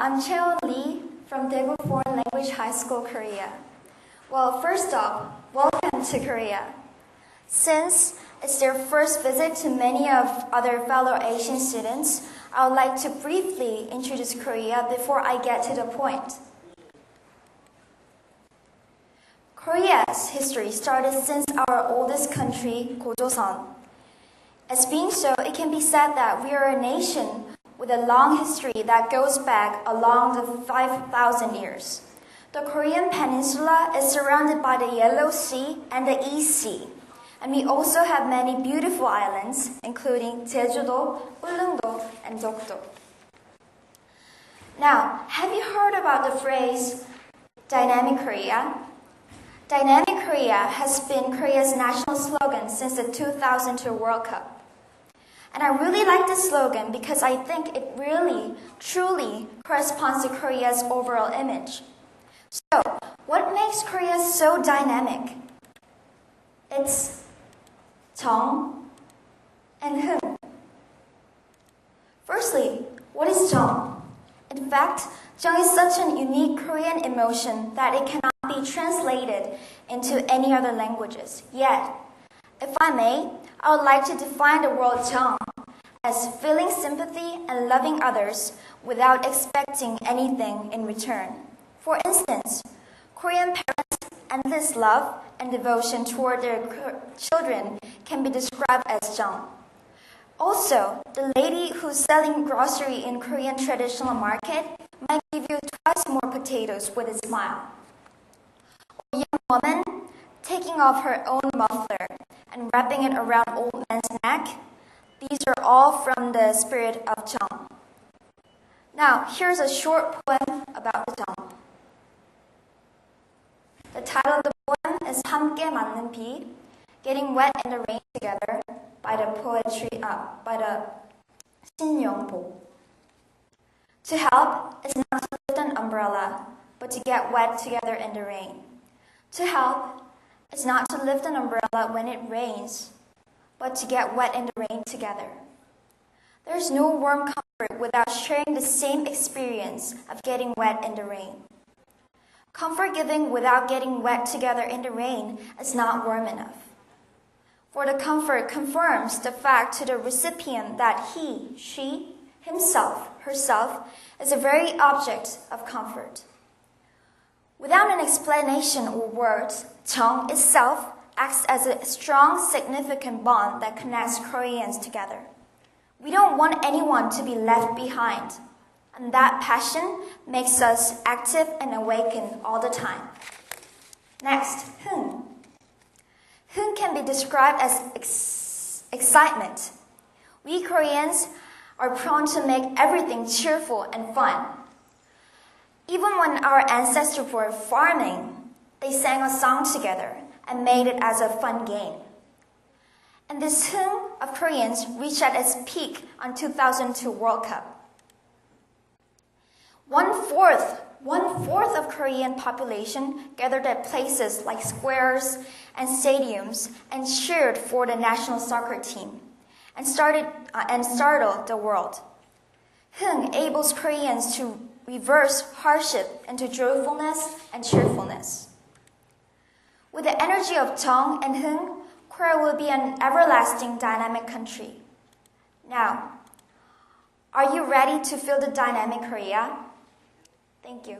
I'm Chae Won from Daegu Foreign Language High School, Korea. Well, first off, welcome to Korea. Since it's their first visit to many of other fellow Asian students, I would like to briefly introduce Korea before I get to the point. Korea's history started since our oldest country, Gojoseon. As being so, it can be said that we are a nation with a long history that goes back along the 5,000 years. The Korean peninsula is surrounded by the Yellow Sea and the East Sea. And we also have many beautiful islands, including Jeju-do, Ulleung-do, and Dokdo. Now, have you heard about the phrase, Dynamic Korea? Dynamic Korea has been Korea's national slogan since the 2002 World Cup. And I really like this slogan because I think it really, truly corresponds to Korea's overall image. So, what makes Korea so dynamic? It's 정 and 흥. Firstly, what is 정? In fact, 정 is such an unique Korean emotion that it cannot be translated into any other languages. Yet, if I may, I would like to define the word 정 as feeling sympathy and loving others without expecting anything in return. For instance, Korean parents' endless love and devotion toward their children can be described as 정. Also, the lady who's selling grocery in Korean traditional market might give you twice more potatoes with a smile. Or a young woman taking off her own muffler and wrapping it around old man's neck. These are all from the spirit of 정. Now, here's a short poem about the 정. The title of the poem is 함께 맞는 비, Getting Wet in the Rain Together by the 신영복. To help is not to lift an umbrella, but to get wet together in the rain. To help is not to lift an umbrella when it rains, but to get wet in the rain together. There's no warm comfort without sharing the same experience of getting wet in the rain. Comfort giving without getting wet together in the rain is not warm enough. For the comfort confirms the fact to the recipient that he, she, himself, herself is the very object of comfort. Without an explanation or words, 정 itself acts as a strong, significant bond that connects Koreans together. We don't want anyone to be left behind, and that passion makes us active and awakened all the time. Next, 흥. 흥 can be described as excitement. We Koreans are prone to make everything cheerful and fun. Even when our ancestors were farming, they sang a song together and made it as a fun game. And this 흥 of Koreans reached at its peak on 2002 World Cup. One-fourth of Korean population gathered at places like squares and stadiums and cheered for the national soccer team and startled the world. 흥 enables Koreans to reverse hardship into joyfulness and cheerfulness. With the energy of 정 and 흥, Korea will be an everlasting dynamic country. Now, are you ready to feel the dynamic Korea? Thank you.